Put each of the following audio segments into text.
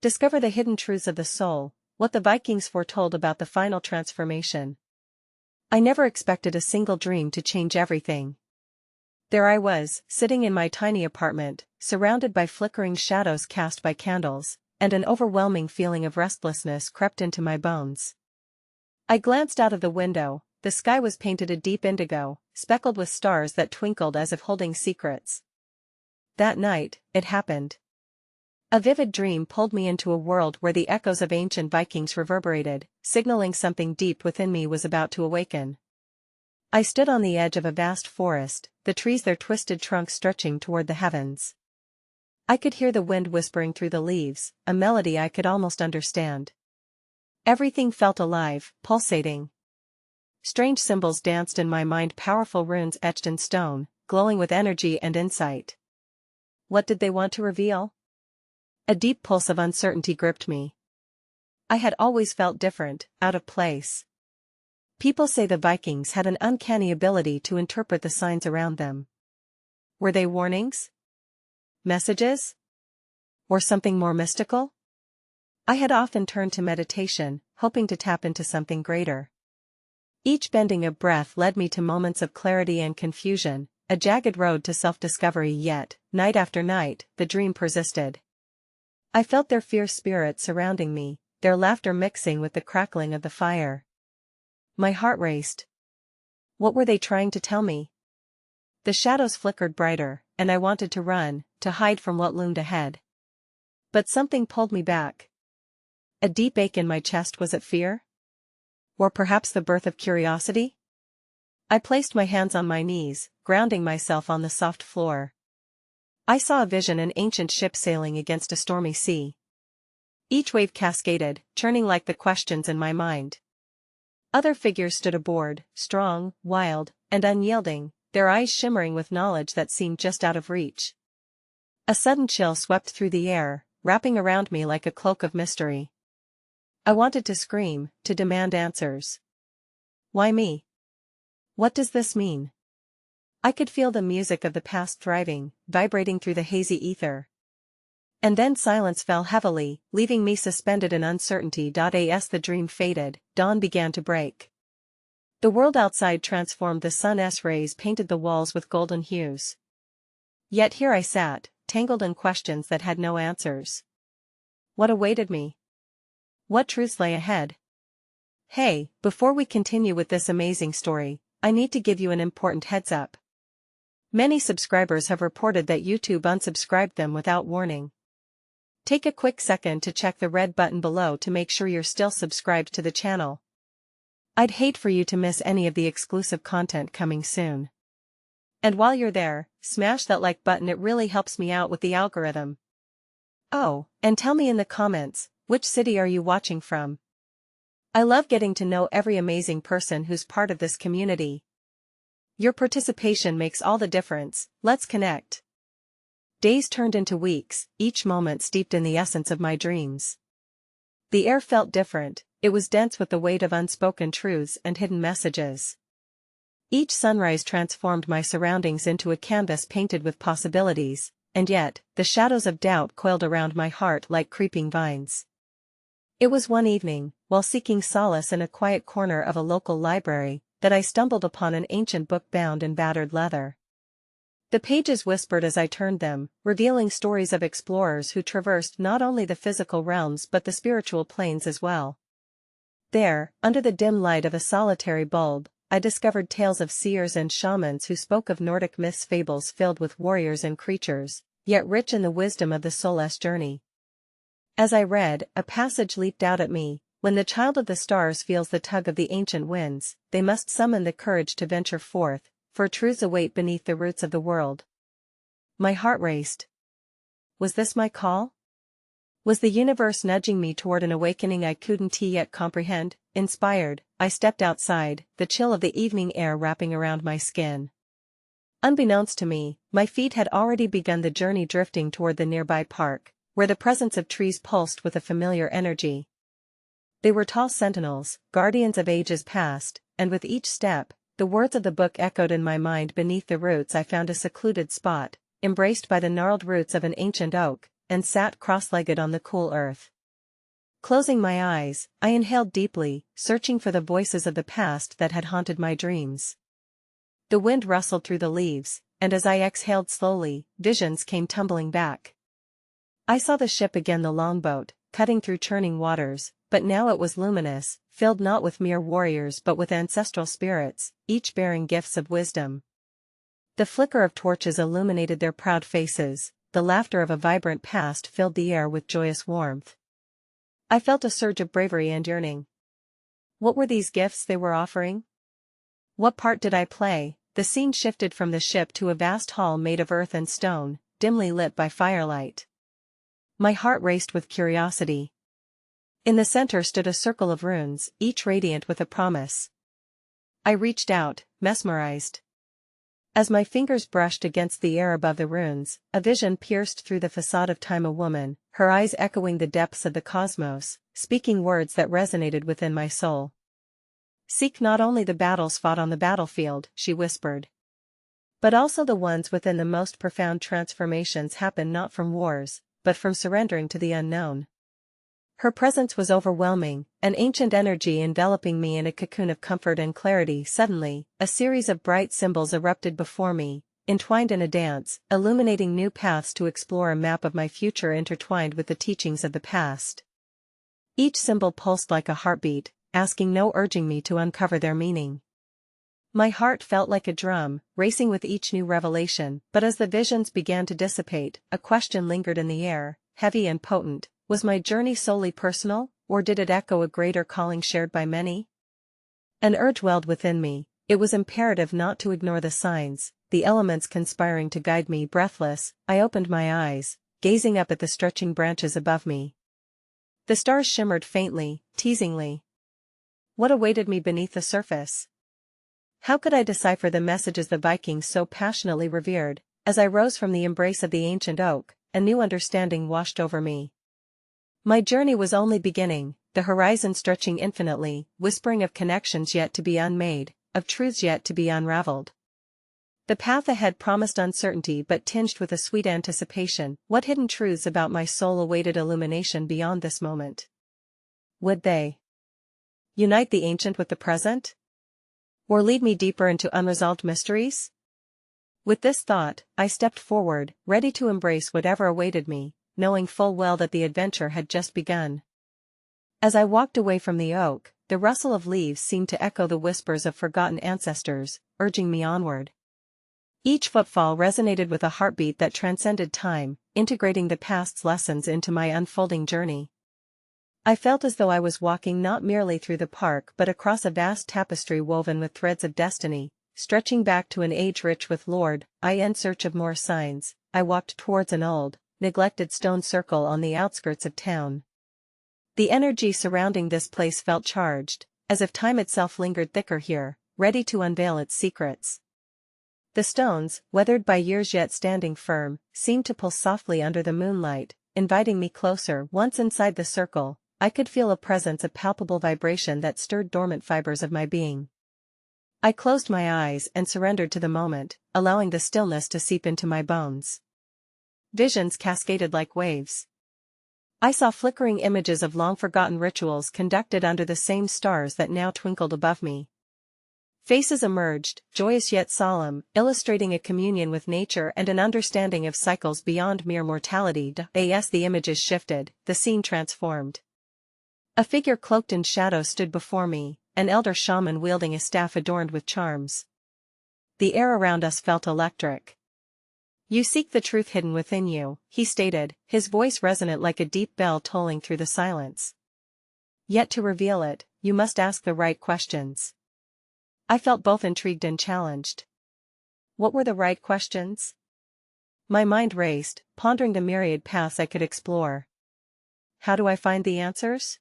Discover the hidden truths of the soul, what the Vikings foretold about the final transformation. I never expected a single dream to change everything. There I was, sitting in my tiny apartment, surrounded by flickering shadows cast by candles, and an overwhelming feeling of restlessness crept into my bones. I glanced out of the window. The sky was painted a deep indigo, speckled with stars that twinkled as if holding secrets. That night, it happened. A vivid dream pulled me into a world where the echoes of ancient Vikings reverberated, signaling something deep within me was about to awaken. I stood on the edge of a vast forest, the trees their twisted trunks stretching toward the heavens. I could hear the wind whispering through the leaves, a melody I could almost understand. Everything felt alive, pulsating. Strange symbols danced in my mind, powerful runes etched in stone, glowing with energy and insight. What did they want to reveal? A deep pulse of uncertainty gripped me. I had always felt different, out of place. People say the Vikings had an uncanny ability to interpret the signs around them. Were they warnings? Messages? Or something more mystical? I had often turned to meditation, hoping to tap into something greater. Each bending of breath led me to moments of clarity and confusion, a jagged road to self-discovery, yet, night after night, the dream persisted. I felt their fierce spirit surrounding me, their laughter mixing with the crackling of the fire. My heart raced. What were they trying to tell me? The shadows flickered brighter, and I wanted to run, to hide from what loomed ahead. But something pulled me back. A deep ache in my chest. Was it fear? Or perhaps the birth of curiosity? I placed my hands on my knees, grounding myself on the soft floor. I saw a vision: an ancient ship sailing against a stormy sea. Each wave cascaded, churning like the questions in my mind. Other figures stood aboard, strong, wild, and unyielding, their eyes shimmering with knowledge that seemed just out of reach. A sudden chill swept through the air, wrapping around me like a cloak of mystery. I wanted to scream, to demand answers. Why me? What does this mean? I could feel the music of the past thriving, vibrating through the hazy ether. And then silence fell heavily, leaving me suspended in uncertainty. As the dream faded, dawn began to break. The world outside transformed. The sun's rays painted the walls with golden hues. Yet here I sat, tangled in questions that had no answers. What awaited me? What truths lay ahead? Hey, before we continue with this amazing story, I need to give you an important heads up. Many subscribers have reported that YouTube unsubscribed them without warning. Take a quick second to check the red button below to make sure you're still subscribed to the channel. I'd hate for you to miss any of the exclusive content coming soon. And while you're there, smash that like button, it really helps me out with the algorithm. Oh, and tell me in the comments, which city are you watching from? I love getting to know every amazing person who's part of this community. Your participation makes all the difference. Let's connect. Days turned into weeks, each moment steeped in the essence of my dreams. The air felt different, it was dense with the weight of unspoken truths and hidden messages. Each sunrise transformed my surroundings into a canvas painted with possibilities, and yet, the shadows of doubt coiled around my heart like creeping vines. It was one evening, while seeking solace in a quiet corner of a local library, that I stumbled upon an ancient book bound in battered leather. The pages whispered as I turned them, revealing stories of explorers who traversed not only the physical realms but the spiritual planes as well. There, under the dim light of a solitary bulb, I discovered tales of seers and shamans who spoke of Nordic myths, fables filled with warriors and creatures, yet rich in the wisdom of the soul's journey. As I read, a passage leaped out at me: when the child of the stars feels the tug of the ancient winds, they must summon the courage to venture forth, for truths await beneath the roots of the world. My heart raced. Was this my call? Was the universe nudging me toward an awakening I couldn't yet comprehend? Inspired, I stepped outside, the chill of the evening air wrapping around my skin. Unbeknownst to me, my feet had already begun the journey, drifting toward the nearby park, where the presence of trees pulsed with a familiar energy. They were tall sentinels, guardians of ages past, and with each step, the words of the book echoed in my mind. Beneath the roots I found a secluded spot, embraced by the gnarled roots of an ancient oak, and sat cross-legged on the cool earth. Closing my eyes, I inhaled deeply, searching for the voices of the past that had haunted my dreams. The wind rustled through the leaves, and as I exhaled slowly, visions came tumbling back. I saw the ship again, the longboat, cutting through churning waters, but now it was luminous, filled not with mere warriors but with ancestral spirits, each bearing gifts of wisdom. The flicker of torches illuminated their proud faces, the laughter of a vibrant past filled the air with joyous warmth. I felt a surge of bravery and yearning. What were these gifts they were offering? What part did I play? The scene shifted from the ship to a vast hall made of earth and stone, dimly lit by firelight. My heart raced with curiosity. In the center stood a circle of runes, each radiant with a promise. I reached out, mesmerized. As my fingers brushed against the air above the runes, a vision pierced through the facade of time, a woman, her eyes echoing the depths of the cosmos, speaking words that resonated within my soul. Seek not only the battles fought on the battlefield, she whispered, but also the ones within. The most profound transformations happen not from wars, but from surrendering to the unknown. Her presence was overwhelming, an ancient energy enveloping me in a cocoon of comfort and clarity. Suddenly, a series of bright symbols erupted before me, entwined in a dance, illuminating new paths to explore, a map of my future intertwined with the teachings of the past. Each symbol pulsed like a heartbeat, asking no, urging me to uncover their meaning. My heart felt like a drum, racing with each new revelation, but as the visions began to dissipate, a question lingered in the air, heavy and potent. Was my journey solely personal, or did it echo a greater calling shared by many? An urge welled within me. It was imperative not to ignore the signs, the elements conspiring to guide me. Breathless, I opened my eyes, gazing up at the stretching branches above me. The stars shimmered faintly, teasingly. What awaited me beneath the surface? How could I decipher the messages the Vikings so passionately revered? As I rose from the embrace of the ancient oak, a new understanding washed over me. My journey was only beginning, the horizon stretching infinitely, whispering of connections yet to be unmade, of truths yet to be unraveled. The path ahead promised uncertainty but tinged with a sweet anticipation. What hidden truths about my soul awaited illumination beyond this moment? Would they unite the ancient with the present? Or lead me deeper into unresolved mysteries? With this thought, I stepped forward, ready to embrace whatever awaited me, knowing full well that the adventure had just begun. As I walked away from the oak, the rustle of leaves seemed to echo the whispers of forgotten ancestors, urging me onward. Each footfall resonated with a heartbeat that transcended time, integrating the past's lessons into my unfolding journey. I felt as though I was walking not merely through the park but across a vast tapestry woven with threads of destiny, stretching back to an age rich with lore. In search of more signs, I walked towards an old, neglected stone circle on the outskirts of town. The energy surrounding this place felt charged, as if time itself lingered thicker here, ready to unveil its secrets. The stones, weathered by years yet standing firm, seemed to pulse softly under the moonlight, inviting me closer. Once inside the circle, I could feel a presence, a palpable vibration that stirred dormant fibers of my being. I closed my eyes and surrendered to the moment, allowing the stillness to seep into my bones. Visions cascaded like waves. I saw flickering images of long-forgotten rituals conducted under the same stars that now twinkled above me. Faces emerged, joyous yet solemn, illustrating a communion with nature and an understanding of cycles beyond mere mortality. As the images shifted, the scene transformed. A figure cloaked in shadow stood before me, an elder shaman wielding a staff adorned with charms. The air around us felt electric. You seek the truth hidden within you, he stated, his voice resonant like a deep bell tolling through the silence. Yet to reveal it, you must ask the right questions. I felt both intrigued and challenged. What were the right questions? My mind raced, pondering the myriad paths I could explore. How do I find the answers?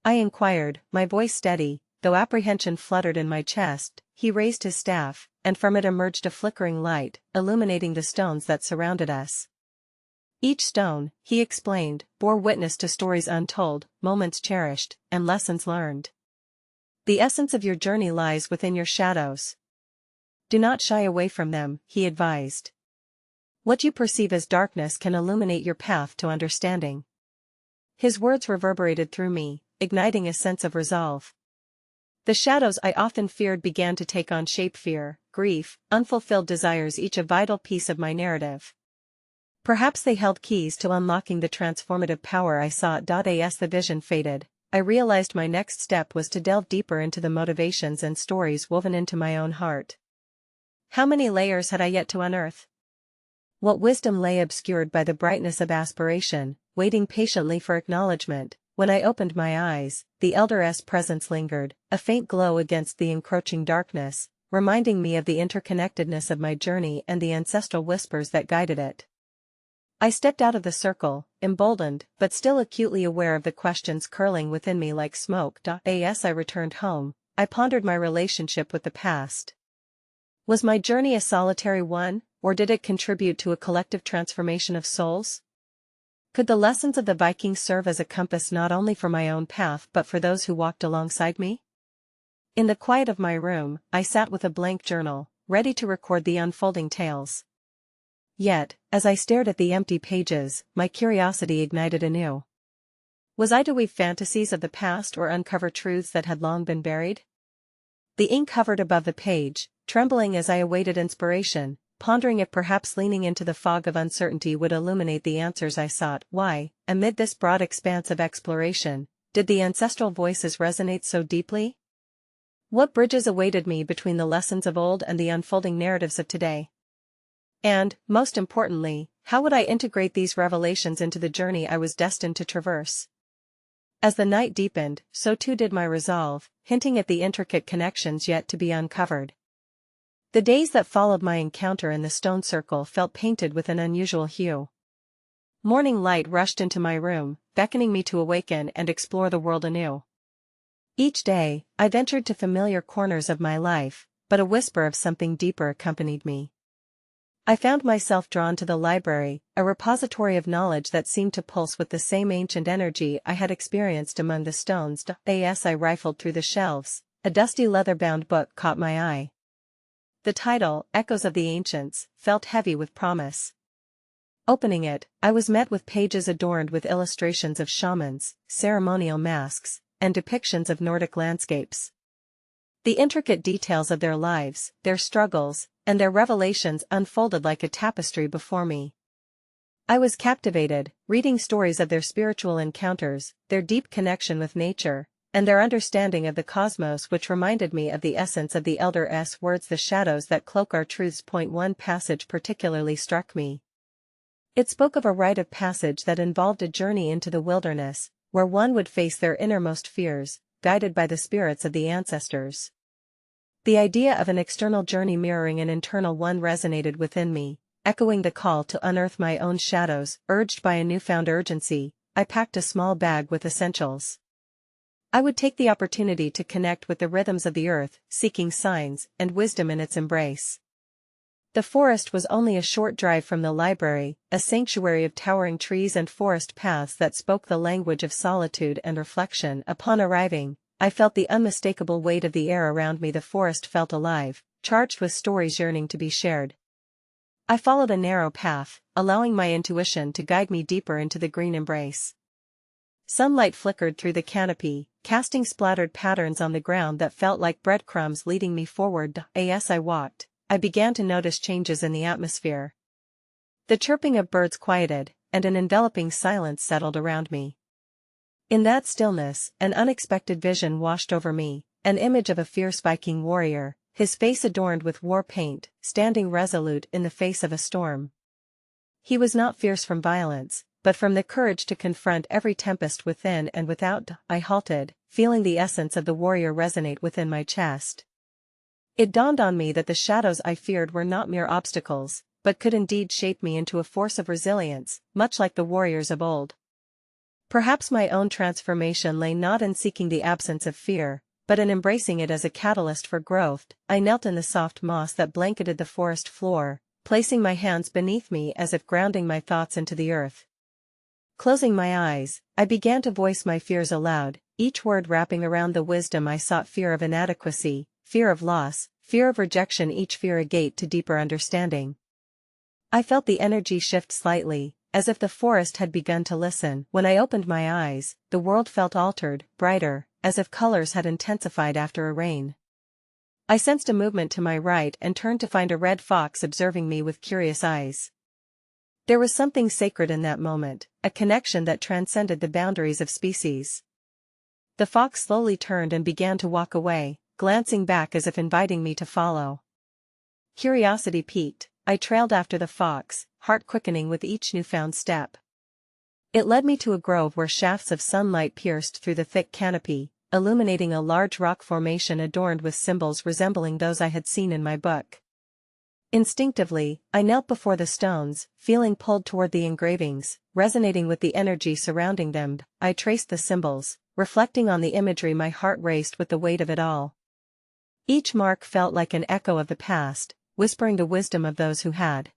I inquired, my voice steady, though apprehension fluttered in my chest. He raised his staff, and from it emerged a flickering light, illuminating the stones that surrounded us. Each stone, he explained, bore witness to stories untold, moments cherished, and lessons learned. The essence of your journey lies within your shadows. Do not shy away from them, he advised. What you perceive as darkness can illuminate your path to understanding. His words reverberated through me, igniting a sense of resolve. The shadows I often feared began to take on shape: fear, grief, unfulfilled desires, each a vital piece of my narrative. Perhaps they held keys to unlocking the transformative power I sought. As the vision faded, I realized my next step was to delve deeper into the motivations and stories woven into my own heart. How many layers had I yet to unearth? What wisdom lay obscured by the brightness of aspiration, waiting patiently for acknowledgement? When I opened my eyes, the Elder's presence lingered, a faint glow against the encroaching darkness, reminding me of the interconnectedness of my journey and the ancestral whispers that guided it. I stepped out of the circle, emboldened, but still acutely aware of the questions curling within me like smoke. As I returned home, I pondered my relationship with the past. Was my journey a solitary one, or did it contribute to a collective transformation of souls? Could the lessons of the Vikings serve as a compass not only for my own path but for those who walked alongside me? In the quiet of my room, I sat with a blank journal, ready to record the unfolding tales. Yet, as I stared at the empty pages, my curiosity ignited anew. Was I to weave fantasies of the past or uncover truths that had long been buried? The ink hovered above the page, trembling as I awaited inspiration, pondering if perhaps leaning into the fog of uncertainty would illuminate the answers I sought. Why, amid this broad expanse of exploration, did the ancestral voices resonate so deeply? What bridges awaited me between the lessons of old and the unfolding narratives of today? And, most importantly, how would I integrate these revelations into the journey I was destined to traverse? As the night deepened, so too did my resolve, hinting at the intricate connections yet to be uncovered. The days that followed my encounter in the stone circle felt painted with an unusual hue. Morning light rushed into my room, beckoning me to awaken and explore the world anew. Each day, I ventured to familiar corners of my life, but a whisper of something deeper accompanied me. I found myself drawn to the library, a repository of knowledge that seemed to pulse with the same ancient energy I had experienced among the stones. As I rifled through the shelves, a dusty leather-bound book caught my eye. The title, Echoes of the Ancients, felt heavy with promise. Opening it, I was met with pages adorned with illustrations of shamans, ceremonial masks, and depictions of Nordic landscapes. The intricate details of their lives, their struggles, and their revelations unfolded like a tapestry before me. I was captivated, reading stories of their spiritual encounters, their deep connection with nature, and their understanding of the cosmos, which reminded me of the essence of the Elder's words: the shadows that cloak our truths. One passage particularly struck me. It spoke of a rite of passage that involved a journey into the wilderness, where one would face their innermost fears, guided by the spirits of the ancestors. The idea of an external journey mirroring an internal one resonated within me, echoing the call to unearth my own shadows. Urged by a newfound urgency, I packed a small bag with essentials. I would take the opportunity to connect with the rhythms of the earth, seeking signs and wisdom in its embrace. The forest was only a short drive from the library, a sanctuary of towering trees and forest paths that spoke the language of solitude and reflection. Upon arriving, I felt the unmistakable weight of the air around me. The forest felt alive, charged with stories yearning to be shared. I followed a narrow path, allowing my intuition to guide me deeper into the green embrace. Sunlight flickered through the canopy, casting splattered patterns on the ground that felt like breadcrumbs leading me forward. As I walked, I began to notice changes in the atmosphere. The chirping of birds quieted, and an enveloping silence settled around me. In that stillness, an unexpected vision washed over me, an image of a fierce Viking warrior, his face adorned with war paint, standing resolute in the face of a storm. He was not fierce from violence, but from the courage to confront every tempest within and without. I halted, feeling the essence of the warrior resonate within my chest. It dawned on me that the shadows I feared were not mere obstacles, but could indeed shape me into a force of resilience, much like the warriors of old. Perhaps my own transformation lay not in seeking the absence of fear, but in embracing it as a catalyst for growth. I knelt in the soft moss that blanketed the forest floor, placing my hands beneath me as if grounding my thoughts into the earth. Closing my eyes, I began to voice my fears aloud, each word wrapping around the wisdom I sought: fear of inadequacy, fear of loss, fear of rejection, each fear a gate to deeper understanding. I felt the energy shift slightly, as if the forest had begun to listen. When I opened my eyes, the world felt altered, brighter, as if colors had intensified after a rain. I sensed a movement to my right and turned to find a red fox observing me with curious eyes. There was something sacred in that moment, a connection that transcended the boundaries of species. The fox slowly turned and began to walk away, glancing back as if inviting me to follow. Curiosity piqued, I trailed after the fox, heart quickening with each newfound step. It led me to a grove where shafts of sunlight pierced through the thick canopy, illuminating a large rock formation adorned with symbols resembling those I had seen in my book. Instinctively, I knelt before the stones, feeling pulled toward the engravings, resonating with the energy surrounding them. I traced the symbols, reflecting on the imagery. My heart raced with the weight of it all. Each mark felt like an echo of the past, whispering the wisdom of those who had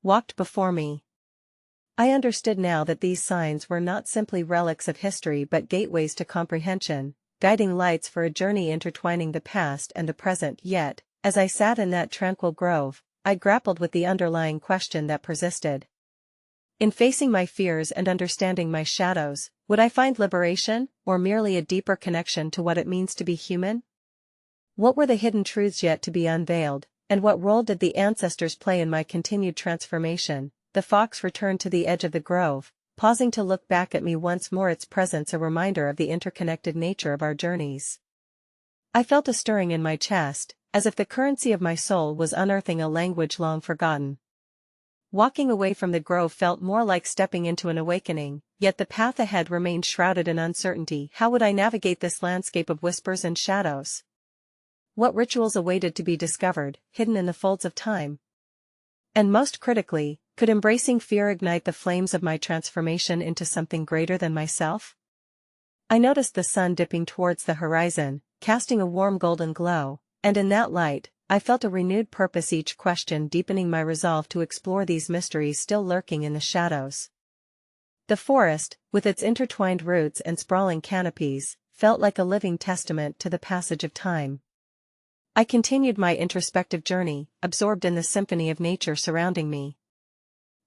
walked before me. I understood now that these signs were not simply relics of history but gateways to comprehension, guiding lights for a journey intertwining the past and the present. Yet, as I sat in that tranquil grove, I grappled with the underlying question that persisted. In facing my fears and understanding my shadows, would I find liberation, or merely a deeper connection to what it means to be human? What were the hidden truths yet to be unveiled, and what role did the ancestors play in my continued transformation? The fox returned to the edge of the grove, pausing to look back at me once more, its presence a reminder of the interconnected nature of our journeys. I felt a stirring in my chest, as if the currency of my soul was unearthing a language long forgotten. Walking away from the grove felt more like stepping into an awakening, yet the path ahead remained shrouded in uncertainty. How would I navigate this landscape of whispers and shadows? What rituals awaited to be discovered, hidden in the folds of time? And most critically, could embracing fear ignite the flames of my transformation into something greater than myself? I noticed the sun dipping towards the horizon, casting a warm golden glow, and in that light, I felt a renewed purpose, each question deepening my resolve to explore these mysteries still lurking in the shadows. The forest, with its intertwined roots and sprawling canopies, felt like a living testament to the passage of time. I continued my introspective journey, absorbed in the symphony of nature surrounding me.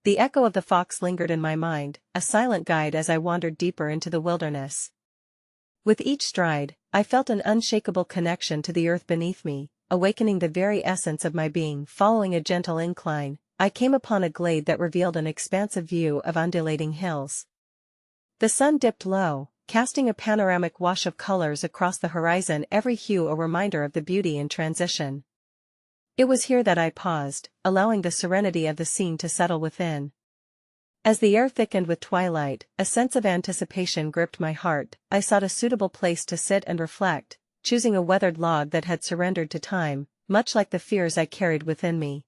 The echo of the fox lingered in my mind, a silent guide as I wandered deeper into the wilderness. With each stride, I felt an unshakable connection to the earth beneath me, awakening the very essence of my being. Following a gentle incline, I came upon a glade that revealed an expansive view of undulating hills. The sun dipped low, casting a panoramic wash of colors across the horizon, every hue a reminder of the beauty in transition. It was here that I paused, allowing the serenity of the scene to settle within. As the air thickened with twilight, a sense of anticipation gripped my heart. I sought a suitable place to sit and reflect, choosing a weathered log that had surrendered to time, much like the fears I carried within me.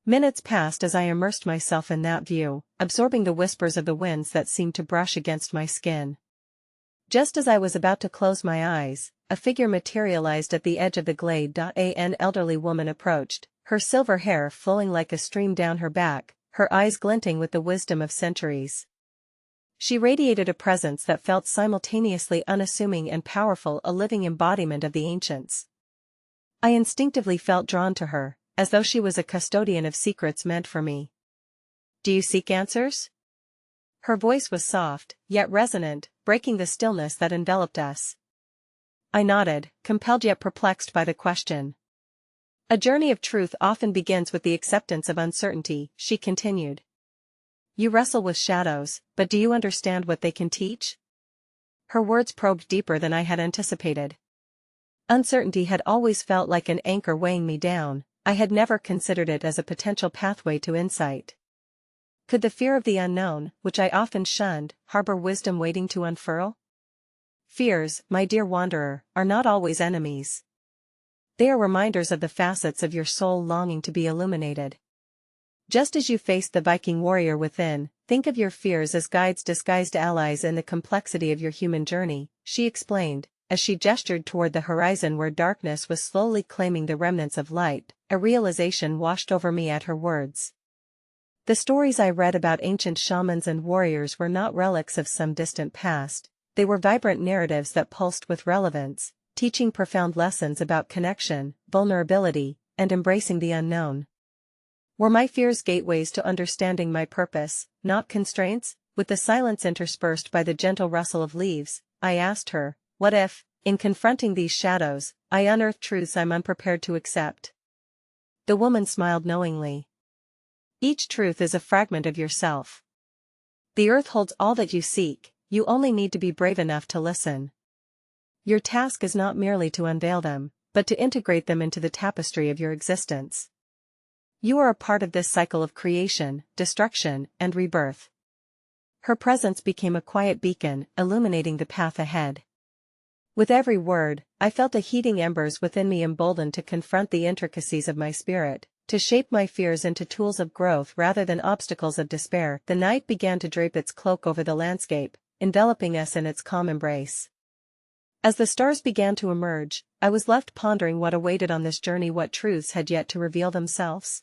Minutes passed as I immersed myself in that view, absorbing the whispers of the winds that seemed to brush against my skin. Just as I was about to close my eyes, a figure materialized at the edge of the glade. An elderly woman approached, her silver hair flowing like a stream down her back, her eyes glinting with the wisdom of centuries. She radiated a presence that felt simultaneously unassuming and powerful, a living embodiment of the ancients. I instinctively felt drawn to her, as though she was a custodian of secrets meant for me. "Do you seek answers?" Her voice was soft, yet resonant, breaking the stillness that enveloped us. I nodded, compelled yet perplexed by the question. "A journey of truth often begins with the acceptance of uncertainty," she continued. "You wrestle with shadows, but do you understand what they can teach?" Her words probed deeper than I had anticipated. Uncertainty had always felt like an anchor weighing me down. I had never considered it as a potential pathway to insight. Could the fear of the unknown, which I often shunned, harbor wisdom waiting to unfurl? Fears, my dear wanderer, are not always enemies. They are reminders of the facets of your soul longing to be illuminated. Just as you faced the Viking warrior within, think of your fears as guides disguised allies in the complexity of your human journey, she explained, as she gestured toward the horizon where darkness was slowly claiming the remnants of light. A realization washed over me at her words. The stories I read about ancient shamans and warriors were not relics of some distant past, they were vibrant narratives that pulsed with relevance, teaching profound lessons about connection, vulnerability, and embracing the unknown. Were my fears gateways to understanding my purpose, not constraints? With the silence interspersed by the gentle rustle of leaves, I asked her, what if, in confronting these shadows, I unearth truths I'm unprepared to accept? The woman smiled knowingly. Each truth is a fragment of yourself. The earth holds all that you seek, you only need to be brave enough to listen. Your task is not merely to unveil them, but to integrate them into the tapestry of your existence. You are a part of this cycle of creation, destruction, and rebirth. Her presence became a quiet beacon, illuminating the path ahead. With every word, I felt the heating embers within me emboldened to confront the intricacies of my spirit, to shape my fears into tools of growth rather than obstacles of despair. The night began to drape its cloak over the landscape, enveloping us in its calm embrace. As the stars began to emerge, I was left pondering what awaited on this journey, what truths had yet to reveal themselves.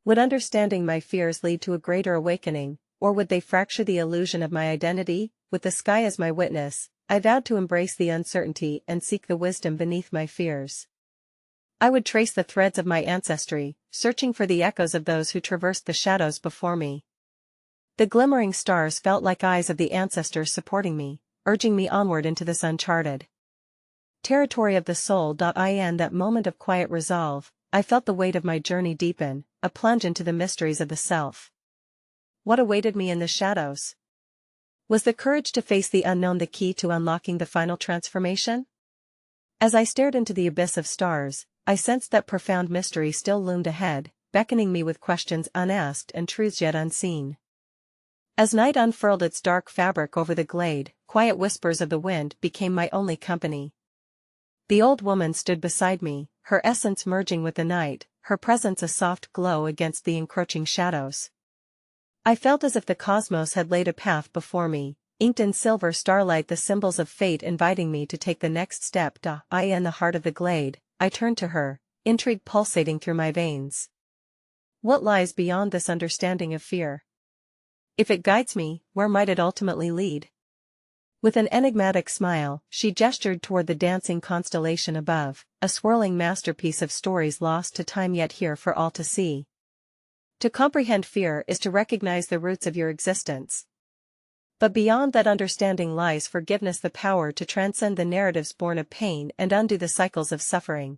Would understanding my fears lead to a greater awakening, or would they fracture the illusion of my identity? With the sky as my witness, I vowed to embrace the uncertainty and seek the wisdom beneath my fears. I would trace the threads of my ancestry, searching for the echoes of those who traversed the shadows before me. The glimmering stars felt like eyes of the ancestors supporting me, urging me onward into this uncharted territory of the soul. In that moment of quiet resolve, I felt the weight of my journey deepen, a plunge into the mysteries of the self. What awaited me in the shadows? Was the courage to face the unknown the key to unlocking the final transformation? As I stared into the abyss of stars, I sensed that profound mystery still loomed ahead, beckoning me with questions unasked and truths yet unseen. As night unfurled its dark fabric over the glade, quiet whispers of the wind became my only company. The old woman stood beside me, her essence merging with the night, her presence a soft glow against the encroaching shadows. I felt as if the cosmos had laid a path before me, inked in silver starlight, the symbols of fate inviting me to take the next step. In the heart of the glade, I turned to her, intrigue pulsating through my veins. What lies beyond this understanding of fear? If it guides me, where might it ultimately lead? With an enigmatic smile, she gestured toward the dancing constellation above, a swirling masterpiece of stories lost to time yet here for all to see. To comprehend fear is to recognize the roots of your existence. But beyond that understanding lies forgiveness, the power to transcend the narratives born of pain and undo the cycles of suffering.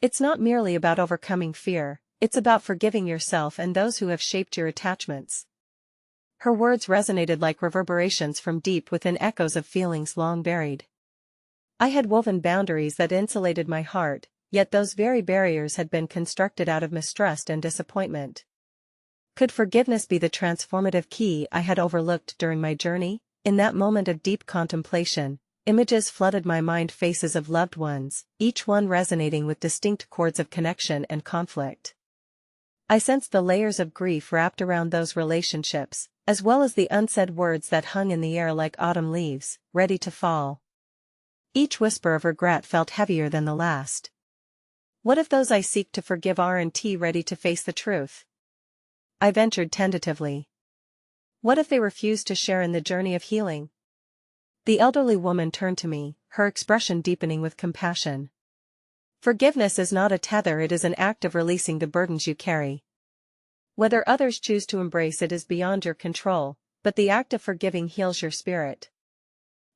It's not merely about overcoming fear, it's about forgiving yourself and those who have shaped your attachments. Her words resonated like reverberations from deep within, echoes of feelings long buried. I had woven boundaries that insulated my heart, yet those very barriers had been constructed out of mistrust and disappointment. Could forgiveness be the transformative key I had overlooked during my journey? In that moment of deep contemplation, images flooded my mind, faces of loved ones, each one resonating with distinct chords of connection and conflict. I sensed the layers of grief wrapped around those relationships, as well as the unsaid words that hung in the air like autumn leaves, ready to fall. Each whisper of regret felt heavier than the last. What if those I seek to forgive aren't ready to face the truth? I ventured tentatively. What if they refuse to share in the journey of healing? The elderly woman turned to me, her expression deepening with compassion. Forgiveness is not a tether, it is an act of releasing the burdens you carry. Whether others choose to embrace it is beyond your control, but the act of forgiving heals your spirit.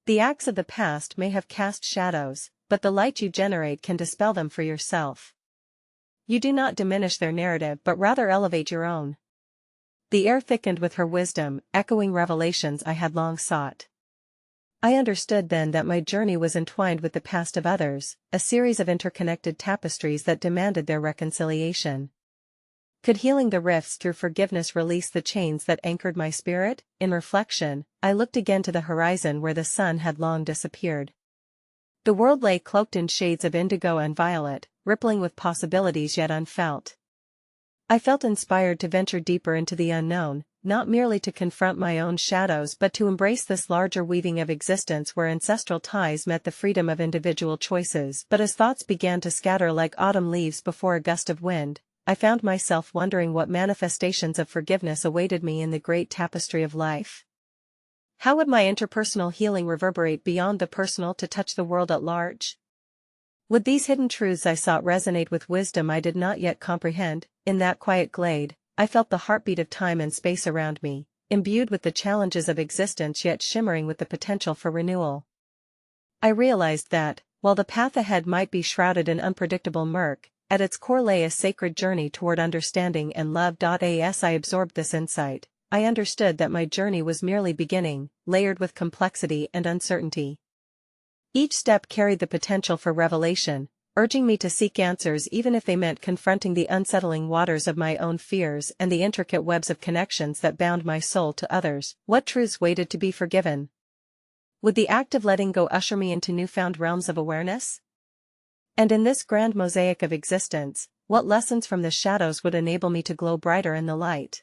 The acts of the past may have cast shadows, but the light you generate can dispel them for yourself. You do not diminish their narrative but rather elevate your own. The air thickened with her wisdom, echoing revelations I had long sought. I understood then that my journey was entwined with the past of others, a series of interconnected tapestries that demanded their reconciliation. Could healing the rifts through forgiveness release the chains that anchored my spirit? In reflection, I looked again to the horizon where the sun had long disappeared. The world lay cloaked in shades of indigo and violet, rippling with possibilities yet unfelt. I felt inspired to venture deeper into the unknown, not merely to confront my own shadows but to embrace this larger weaving of existence where ancestral ties met the freedom of individual choices. But as thoughts began to scatter like autumn leaves before a gust of wind, I found myself wondering what manifestations of forgiveness awaited me in the great tapestry of life. How would my interpersonal healing reverberate beyond the personal to touch the world at large? Would these hidden truths I sought resonate with wisdom I did not yet comprehend? In that quiet glade, I felt the heartbeat of time and space around me, imbued with the challenges of existence yet shimmering with the potential for renewal. I realized that, while the path ahead might be shrouded in unpredictable murk, at its core lay a sacred journey toward understanding and love. As I absorbed this insight, I understood that my journey was merely beginning, layered with complexity and uncertainty. Each step carried the potential for revelation, urging me to seek answers even if they meant confronting the unsettling waters of my own fears and the intricate webs of connections that bound my soul to others. What truths waited to be forgiven? Would the act of letting go usher me into newfound realms of awareness? And in this grand mosaic of existence, what lessons from the shadows would enable me to glow brighter in the light?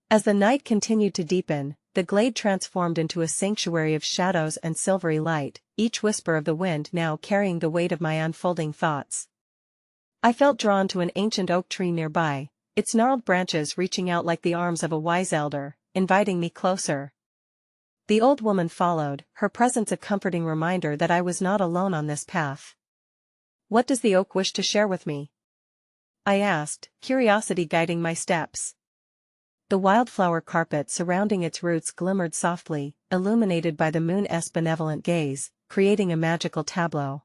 As the night continued to deepen, the glade transformed into a sanctuary of shadows and silvery light, each whisper of the wind now carrying the weight of my unfolding thoughts. I felt drawn to an ancient oak tree nearby, its gnarled branches reaching out like the arms of a wise elder, inviting me closer. The old woman followed, her presence a comforting reminder that I was not alone on this path. "What does the oak wish to share with me?" I asked, curiosity guiding my steps. The wildflower carpet surrounding its roots glimmered softly, illuminated by the moon's benevolent gaze, creating a magical tableau.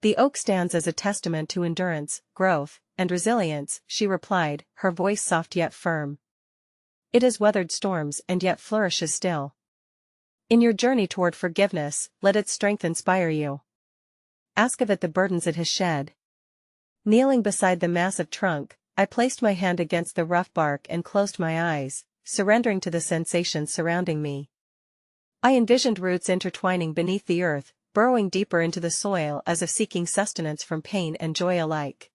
"The oak stands as a testament to endurance, growth, and resilience," she replied, her voice soft yet firm. "It has weathered storms and yet flourishes still. In your journey toward forgiveness, let its strength inspire you. Ask of it the burdens it has shed." Kneeling beside the massive trunk, I placed my hand against the rough bark and closed my eyes, surrendering to the sensations surrounding me. I envisioned roots intertwining beneath the earth, burrowing deeper into the soil as if seeking sustenance from pain and joy alike.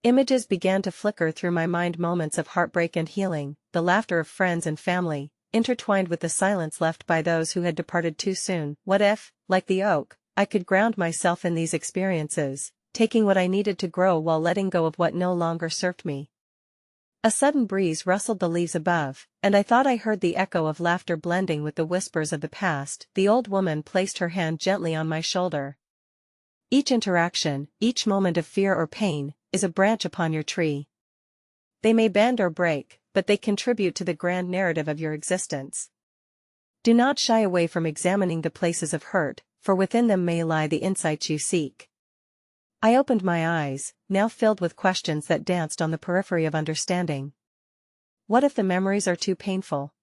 Images began to flicker through my mind, moments of heartbreak and healing, the laughter of friends and family, intertwined with the silence left by those who had departed too soon. What if, like the oak, I could ground myself in these experiences, taking what I needed to grow while letting go of what no longer served me? A sudden breeze rustled the leaves above, and I thought I heard the echo of laughter blending with the whispers of the past. The old woman placed her hand gently on my shoulder. "Each interaction, each moment of fear or pain, is a branch upon your tree. They may bend or break, but they contribute to the grand narrative of your existence. Do not shy away from examining the places of hurt, for within them may lie the insights you seek." I opened my eyes, now filled with questions that danced on the periphery of understanding. What if the memories are too painful?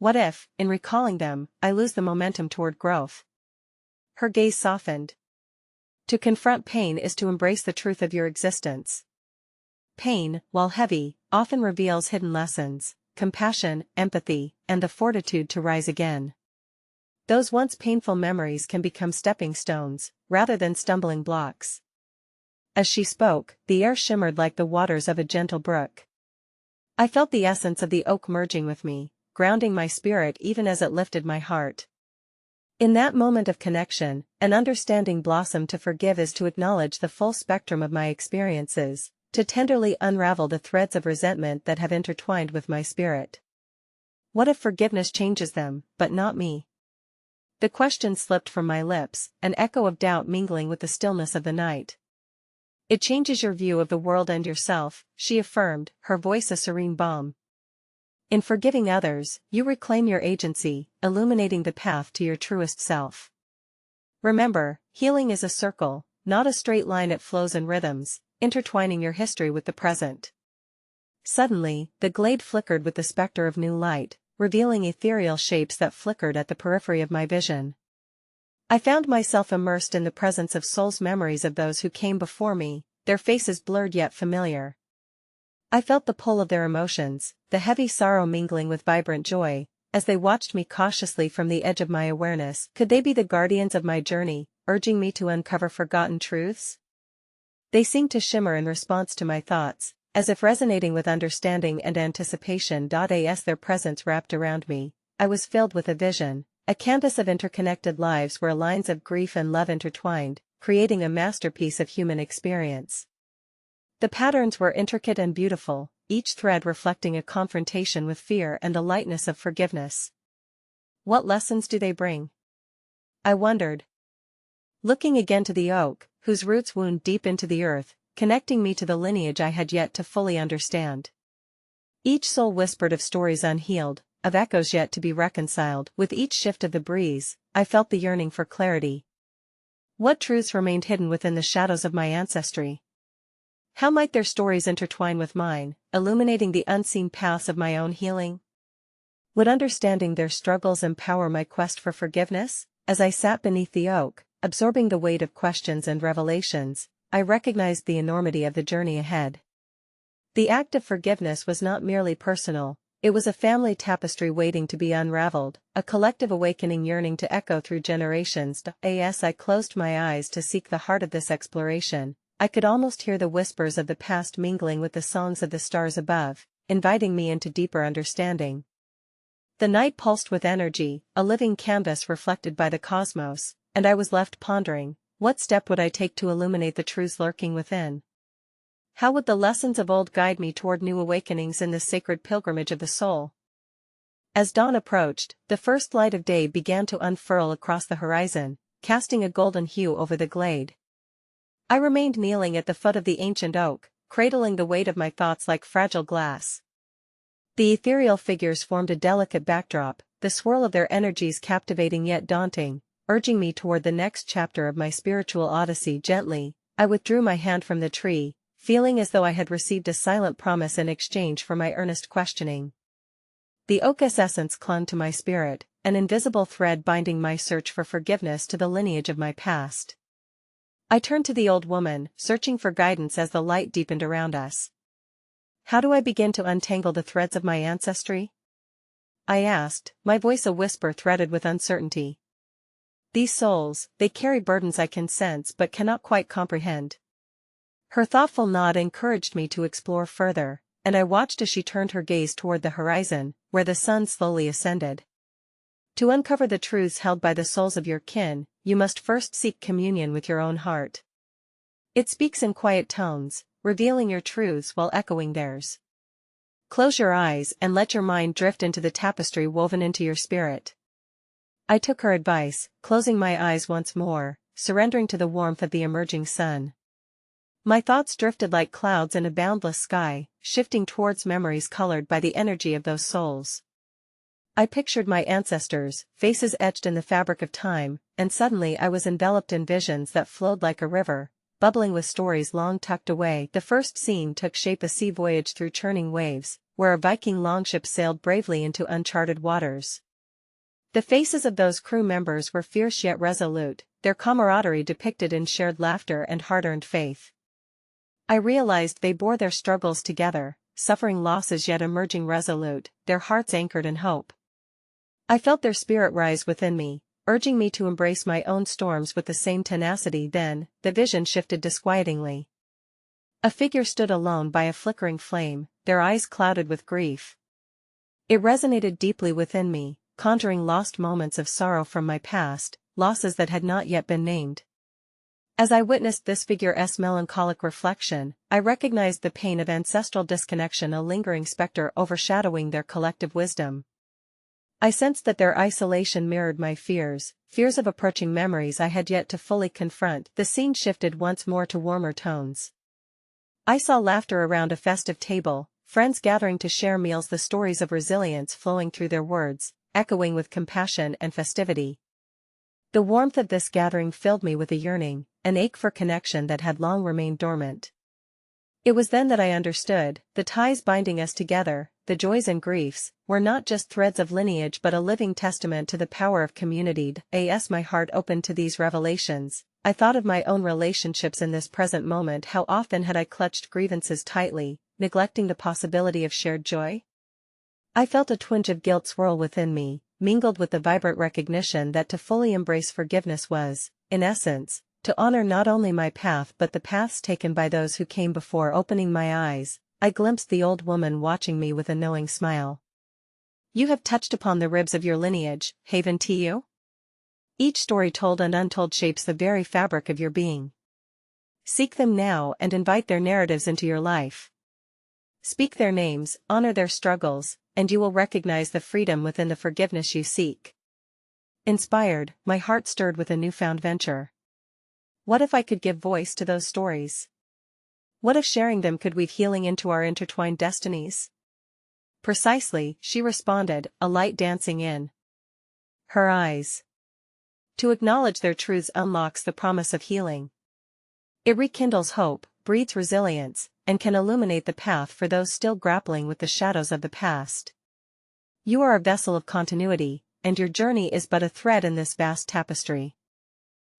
What if, in recalling them, I lose the momentum toward growth? Her gaze softened. "To confront pain is to embrace the truth of your existence. Pain, while heavy, often reveals hidden lessons, compassion, empathy, and the fortitude to rise again. Those once painful memories can become stepping stones, rather than stumbling blocks." As she spoke, the air shimmered like the waters of a gentle brook. I felt the essence of the oak merging with me, grounding my spirit even as it lifted my heart. In that moment of connection, an understanding blossomed. To forgive is to acknowledge the full spectrum of my experiences, to tenderly unravel the threads of resentment that have intertwined with my spirit. What if forgiveness changes them, but not me? The question slipped from my lips, an echo of doubt mingling with the stillness of the night. "It changes your view of the world and yourself," she affirmed, her voice a serene balm. "In forgiving others, you reclaim your agency, illuminating the path to your truest self. Remember, healing is a circle, not a straight line. It flows in rhythms, intertwining your history with the present." Suddenly, the glade flickered with the specter of new light, revealing ethereal shapes that flickered at the periphery of my vision. I found myself immersed in the presence of souls, memories of those who came before me, their faces blurred yet familiar. I felt the pull of their emotions, the heavy sorrow mingling with vibrant joy, as they watched me cautiously from the edge of my awareness. Could they be the guardians of my journey, urging me to uncover forgotten truths? They seemed to shimmer in response to my thoughts, as if resonating with understanding and anticipation. As their presence wrapped around me, I was filled with a vision, a canvas of interconnected lives where lines of grief and love intertwined, creating a masterpiece of human experience. The patterns were intricate and beautiful, each thread reflecting a confrontation with fear and the lightness of forgiveness. What lessons do they bring? I wondered. looking again to the oak, whose roots wound deep into the earth, connecting me to the lineage I had yet to fully understand. Each soul whispered of stories unhealed, of echoes yet to be reconciled. With each shift of the breeze, I felt the yearning for clarity. What truths remained hidden within the shadows of my ancestry? How might their stories intertwine with mine, illuminating the unseen paths of my own healing? Would understanding their struggles empower my quest for forgiveness? As I sat beneath the oak, absorbing the weight of questions and revelations, I recognized the enormity of the journey ahead. The act of forgiveness was not merely personal, it was a family tapestry waiting to be unraveled, a collective awakening yearning to echo through generations. As I closed my eyes to seek the heart of this exploration, I could almost hear the whispers of the past mingling with the songs of the stars above, inviting me into deeper understanding. The night pulsed with energy, a living canvas reflected by the cosmos, and I was left pondering, what step would I take to illuminate the truths lurking within? How would the lessons of old guide me toward new awakenings in this sacred pilgrimage of the soul? As dawn approached, the first light of day began to unfurl across the horizon, casting a golden hue over the glade. I remained kneeling at the foot of the ancient oak, cradling the weight of my thoughts like fragile glass. The ethereal figures formed a delicate backdrop, the swirl of their energies captivating yet daunting, urging me toward the next chapter of my spiritual odyssey. Gently, I withdrew my hand from the tree, feeling as though I had received a silent promise in exchange for my earnest questioning. The oak's essence clung to my spirit, an invisible thread binding my search for forgiveness to the lineage of my past. I turned to the old woman, searching for guidance as the light deepened around us. How do I begin to untangle the threads of my ancestry? I asked, my voice a whisper threaded with uncertainty. These souls, they carry burdens I can sense but cannot quite comprehend. Her thoughtful nod encouraged me to explore further, and I watched as she turned her gaze toward the horizon, where the sun slowly ascended. To uncover the truths held by the souls of your kin, you must first seek communion with your own heart. It speaks in quiet tones, revealing your truths while echoing theirs. Close your eyes and let your mind drift into the tapestry woven into your spirit. I took her advice, closing my eyes once more, surrendering to the warmth of the emerging sun. My thoughts drifted like clouds in a boundless sky, shifting towards memories colored by the energy of those souls. I pictured my ancestors, faces etched in the fabric of time, and suddenly I was enveloped in visions that flowed like a river, bubbling with stories long tucked away. The first scene took shape: a sea voyage through churning waves, where a Viking longship sailed bravely into uncharted waters. The faces of those crew members were fierce yet resolute, their camaraderie depicted in shared laughter and hard-earned faith. I realized they bore their struggles together, suffering losses yet emerging resolute, their hearts anchored in hope. I felt their spirit rise within me, urging me to embrace my own storms with the same tenacity. Then, the vision shifted disquietingly. A figure stood alone by a flickering flame, their eyes clouded with grief. It resonated deeply within me, conjuring lost moments of sorrow from my past, losses that had not yet been named. As I witnessed this figure's melancholic reflection, I recognized the pain of ancestral disconnection, a lingering specter overshadowing their collective wisdom. I sensed that their isolation mirrored my fears of approaching memories I had yet to fully confront. The scene shifted once more to warmer tones. I saw laughter around a festive table, friends gathering to share meals, the stories of resilience flowing through their words, echoing with compassion and festivity. The warmth of this gathering filled me with a yearning, an ache for connection that had long remained dormant. It was then that I understood, the ties binding us together, the joys and griefs, were not just threads of lineage but a living testament to the power of community. As my heart opened to these revelations, I thought of my own relationships in this present moment. How often had I clutched grievances tightly, neglecting the possibility of shared joy? I felt a twinge of guilt swirl within me, mingled with the vibrant recognition that to fully embrace forgiveness was, in essence, to honor not only my path but the paths taken by those who came before. Opening my eyes, I glimpsed the old woman watching me with a knowing smile. You have touched upon the ribs of your lineage, haven't you? Each story told and untold shapes the very fabric of your being. Seek them now and invite their narratives into your life. Speak their names, honor their struggles, and you will recognize the freedom within the forgiveness you seek. Inspired, my heart stirred with a newfound venture. What if I could give voice to those stories? What if sharing them could weave healing into our intertwined destinies? Precisely, she responded, a light dancing in her eyes. To acknowledge their truths unlocks the promise of healing. It rekindles hope, breathes resilience, and can illuminate the path for those still grappling with the shadows of the past. You are a vessel of continuity, and your journey is but a thread in this vast tapestry.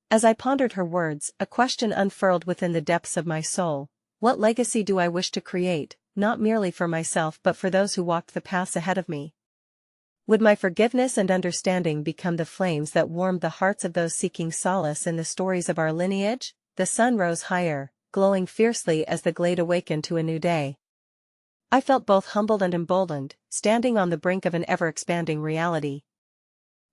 As I pondered her words, a question unfurled within the depths of my soul. What legacy do I wish to create, not merely for myself but for those who walked the paths ahead of me? Would my forgiveness and understanding become the flames that warmed the hearts of those seeking solace in the stories of our lineage? The sun rose higher, glowing fiercely as the glade awakened to a new day. I felt both humbled and emboldened, standing on the brink of an ever-expanding reality.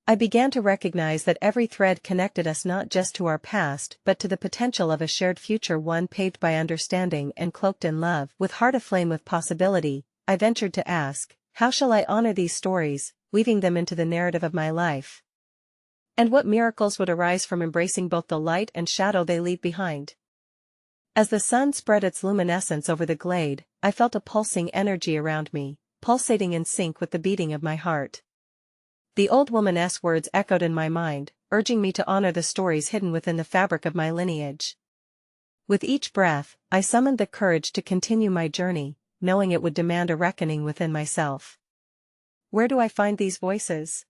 I began to recognize that every thread connected us not just to our past but to the potential of a shared future, one paved by understanding and cloaked in love. With heart aflame with possibility, I ventured to ask, how shall I honor these stories, weaving them into the narrative of my life? And what miracles would arise from embracing both the light and shadow they leave behind? As the sun spread its luminescence over the glade, I felt a pulsing energy around me, pulsating in sync with the beating of my heart. The old woman's words echoed in my mind, urging me to honor the stories hidden within the fabric of my lineage. With each breath, I summoned the courage to continue my journey, knowing it would demand a reckoning within myself. Where do I find these voices?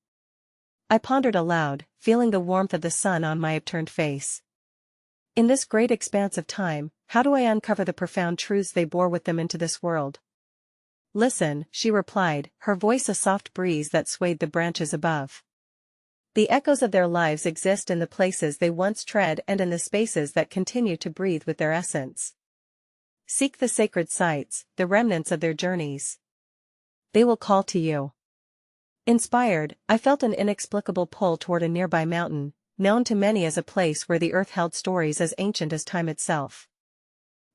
I pondered aloud, feeling the warmth of the sun on my upturned face. In this great expanse of time, how do I uncover the profound truths they bore with them into this world? Listen, she replied, her voice a soft breeze that swayed the branches above. The echoes of their lives exist in the places they once tread and in the spaces that continue to breathe with their essence. Seek the sacred sites, the remnants of their journeys. They will call to you. Inspired, I felt an inexplicable pull toward a nearby mountain, known to many as a place where the earth held stories as ancient as time itself.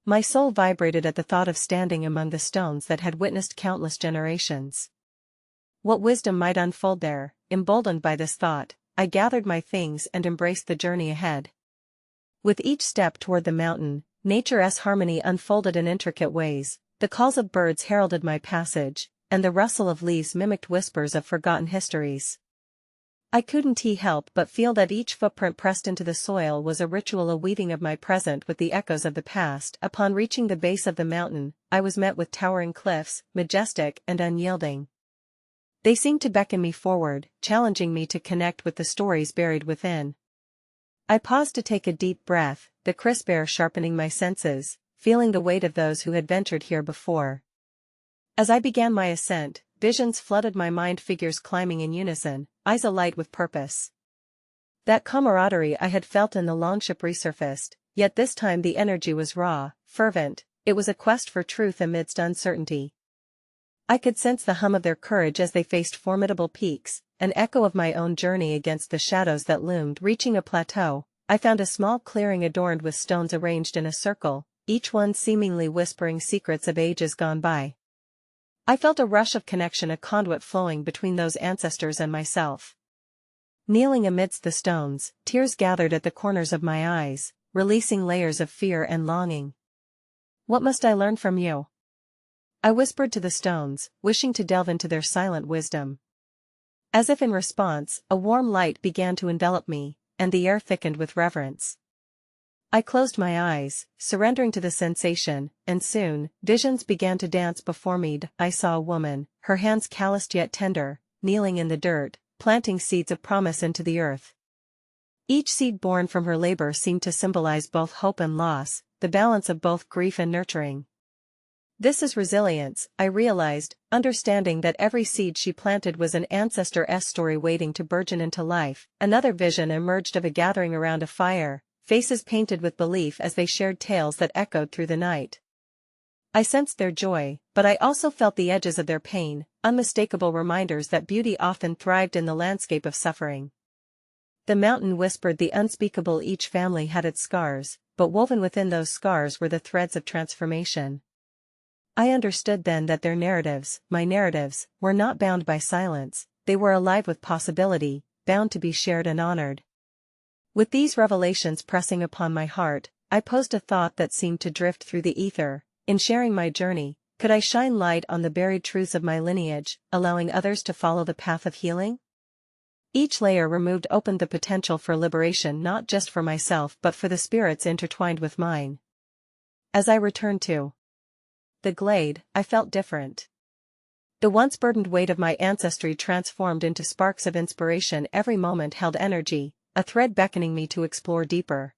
My soul vibrated at the thought of standing among the stones that had witnessed countless generations. What wisdom might unfold there? Emboldened by this thought, I gathered my things and embraced the journey ahead. With each step toward the mountain, nature's harmony unfolded in intricate ways. The calls of birds heralded my passage, and the rustle of leaves mimicked whispers of forgotten histories. I couldn't help but feel that each footprint pressed into the soil was a ritual, a weaving of my present with the echoes of the past. Upon reaching the base of the mountain, I was met with towering cliffs, majestic and unyielding. They seemed to beckon me forward, challenging me to connect with the stories buried within. I paused to take a deep breath, the crisp air sharpening my senses, feeling the weight of those who had ventured here before. As I began my ascent, visions flooded my mind, figures climbing in unison, eyes alight with purpose. That camaraderie I had felt in the longship resurfaced, yet this time the energy was raw, fervent. It was a quest for truth amidst uncertainty. I could sense the hum of their courage as they faced formidable peaks, an echo of my own journey against the shadows that loomed. Reaching a plateau, I found a small clearing adorned with stones arranged in a circle, each one seemingly whispering secrets of ages gone by. I felt a rush of connection, a conduit flowing between those ancestors and myself. Kneeling amidst the stones, tears gathered at the corners of my eyes, releasing layers of fear and longing. What must I learn from you? I whispered to the stones, wishing to delve into their silent wisdom. As if in response, a warm light began to envelop me, and the air thickened with reverence. I closed my eyes, surrendering to the sensation, and soon, visions began to dance before me. I saw a woman, her hands calloused yet tender, kneeling in the dirt, planting seeds of promise into the earth. Each seed born from her labor seemed to symbolize both hope and loss, the balance of both grief and nurturing. This is resilience, I realized, understanding that every seed she planted was an ancestor's story waiting to burgeon into life. Another vision emerged of a gathering around a fire, faces painted with belief as they shared tales that echoed through the night. I sensed their joy, but I also felt the edges of their pain, unmistakable reminders that beauty often thrived in the landscape of suffering. The mountain whispered the unspeakable. Each family had its scars, but woven within those scars were the threads of transformation. I understood then that their narratives, my narratives, were not bound by silence, they were alive with possibility, bound to be shared and honored. With these revelations pressing upon my heart, I posed a thought that seemed to drift through the ether. In sharing my journey, could I shine light on the buried truths of my lineage, allowing others to follow the path of healing? Each layer removed opened the potential for liberation not just for myself but for the spirits intertwined with mine. As I returned to the glade, I felt different. The once burdened weight of my ancestry transformed into sparks of inspiration. Every moment held energy, a thread beckoning me to explore deeper.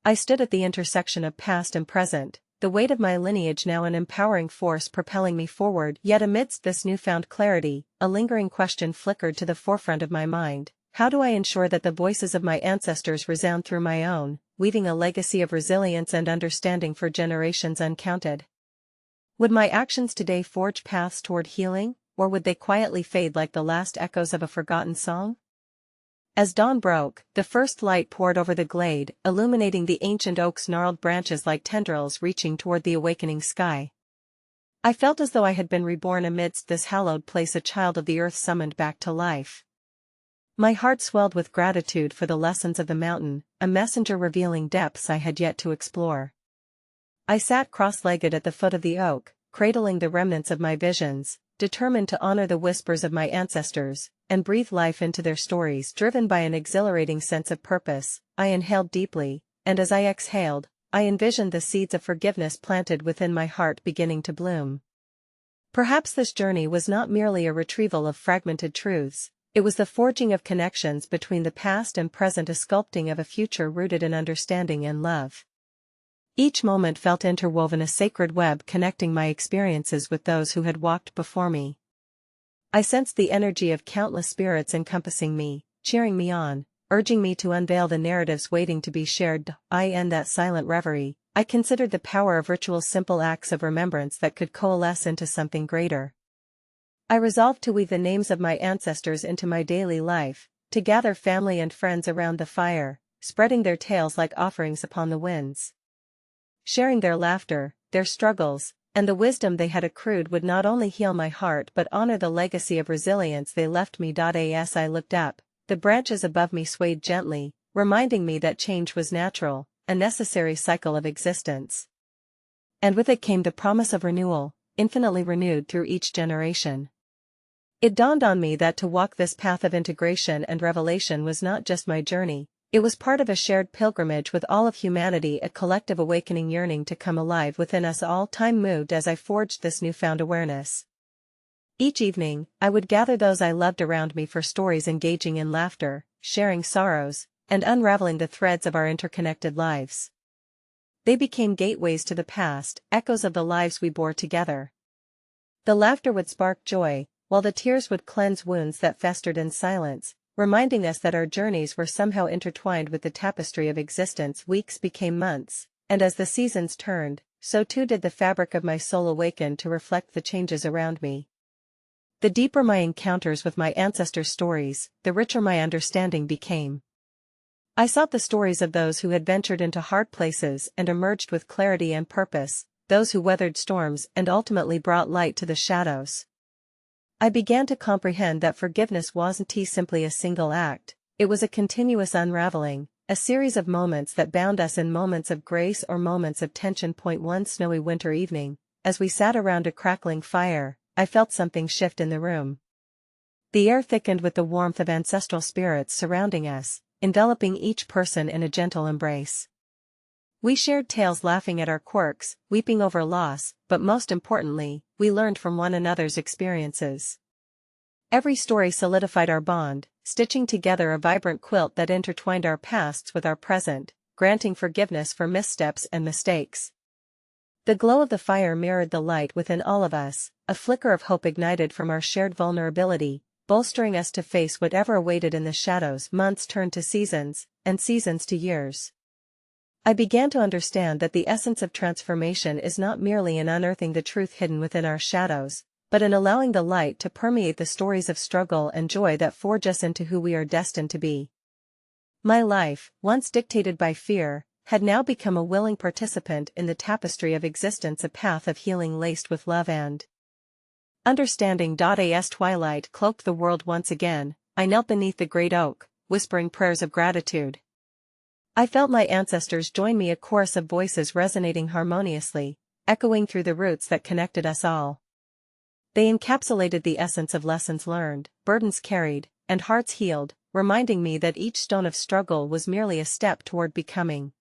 I stood at the intersection of past and present, the weight of my lineage now an empowering force propelling me forward. Yet amidst this newfound clarity, a lingering question flickered to the forefront of my mind. How do I ensure that the voices of my ancestors resound through my own, leaving a legacy of resilience and understanding for generations uncounted? Would my actions today forge paths toward healing, or would they quietly fade like the last echoes of a forgotten song? As dawn broke, the first light poured over the glade, illuminating the ancient oak's gnarled branches like tendrils reaching toward the awakening sky. I felt as though I had been reborn amidst this hallowed place, a child of the earth summoned back to life. My heart swelled with gratitude for the lessons of the mountain, a messenger revealing depths I had yet to explore. I sat cross-legged at the foot of the oak, cradling the remnants of my visions, determined to honor the whispers of my ancestors, and breathe life into their stories. Driven by an exhilarating sense of purpose, I inhaled deeply, and as I exhaled, I envisioned the seeds of forgiveness planted within my heart beginning to bloom. Perhaps this journey was not merely a retrieval of fragmented truths, it was the forging of connections between the past and present, a sculpting of a future rooted in understanding and love. Each moment felt interwoven, a sacred web connecting my experiences with those who had walked before me. I sensed the energy of countless spirits encompassing me, cheering me on, urging me to unveil the narratives waiting to be shared. In that silent reverie, I considered the power of ritual's simple acts of remembrance that could coalesce into something greater. I resolved to weave the names of my ancestors into my daily life, to gather family and friends around the fire, spreading their tales like offerings upon the winds. Sharing their laughter, their struggles, and the wisdom they had accrued would not only heal my heart but honor the legacy of resilience they left me. As I looked up, the branches above me swayed gently, reminding me that change was natural, a necessary cycle of existence. And with it came the promise of renewal, infinitely renewed through each generation. It dawned on me that to walk this path of integration and revelation was not just my journey, it was part of a shared pilgrimage with all of humanity, a collective awakening yearning to come alive within us all. Time moved as I forged this newfound awareness. Each evening, I would gather those I loved around me for stories, engaging in laughter, sharing sorrows, and unraveling the threads of our interconnected lives. They became gateways to the past, echoes of the lives we bore together. The laughter would spark joy, while the tears would cleanse wounds that festered in silence, reminding us that our journeys were somehow intertwined with the tapestry of existence. Weeks became months, and as the seasons turned, so too did the fabric of my soul awaken to reflect the changes around me. The deeper my encounters with my ancestors' stories, the richer my understanding became. I sought the stories of those who had ventured into hard places and emerged with clarity and purpose, those who weathered storms and ultimately brought light to the shadows. I began to comprehend that forgiveness wasn't simply a single act, it was a continuous unraveling, a series of moments that bound us in moments of grace or moments of tension. One snowy winter evening, as we sat around a crackling fire, I felt something shift in the room. The air thickened with the warmth of ancestral spirits surrounding us, enveloping each person in a gentle embrace. We shared tales, laughing at our quirks, weeping over loss, but most importantly, we learned from one another's experiences. Every story solidified our bond, stitching together a vibrant quilt that intertwined our pasts with our present, granting forgiveness for missteps and mistakes. The glow of the fire mirrored the light within all of us, a flicker of hope ignited from our shared vulnerability, bolstering us to face whatever awaited in the shadows. Months turned to seasons, and seasons to years. I began to understand that the essence of transformation is not merely in unearthing the truth hidden within our shadows, but in allowing the light to permeate the stories of struggle and joy that forge us into who we are destined to be. My life, once dictated by fear, had now become a willing participant in the tapestry of existence, a path of healing laced with love and understanding. As twilight cloaked the world once again, I knelt beneath the great oak, whispering prayers of gratitude. I felt my ancestors join me, a chorus of voices resonating harmoniously, echoing through the roots that connected us all. They encapsulated the essence of lessons learned, burdens carried, and hearts healed, reminding me that each stone of struggle was merely a step toward becoming.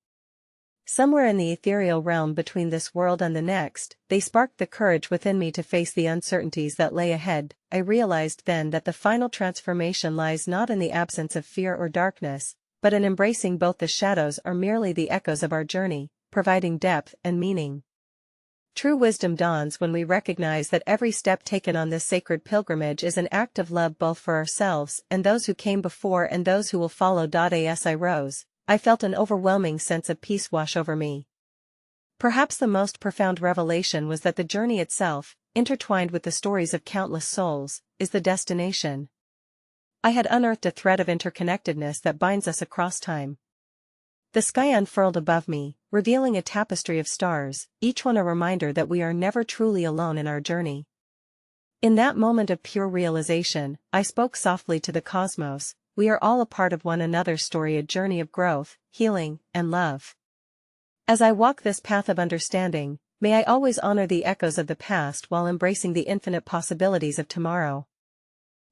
Somewhere in the ethereal realm between this world and the next, they sparked the courage within me to face the uncertainties that lay ahead. I realized then that the final transformation lies not in the absence of fear or darkness, but in embracing both. The shadows are merely the echoes of our journey, providing depth and meaning. True wisdom dawns when we recognize that every step taken on this sacred pilgrimage is an act of love both for ourselves and those who came before and those who will follow. As I rose, I felt an overwhelming sense of peace wash over me. Perhaps the most profound revelation was that the journey itself, intertwined with the stories of countless souls, is the destination. I had unearthed a thread of interconnectedness that binds us across time. The sky unfurled above me, revealing a tapestry of stars, each one a reminder that we are never truly alone in our journey. In that moment of pure realization, I spoke softly to the cosmos. We are all a part of one another's story, a journey of growth, healing, and love. As I walk this path of understanding, may I always honor the echoes of the past while embracing the infinite possibilities of tomorrow.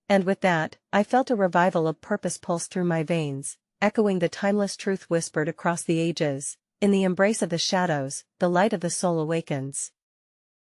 And with that, I felt a revival of purpose pulse through my veins, echoing the timeless truth whispered across the ages: in the embrace of the shadows, the light of the soul awakens.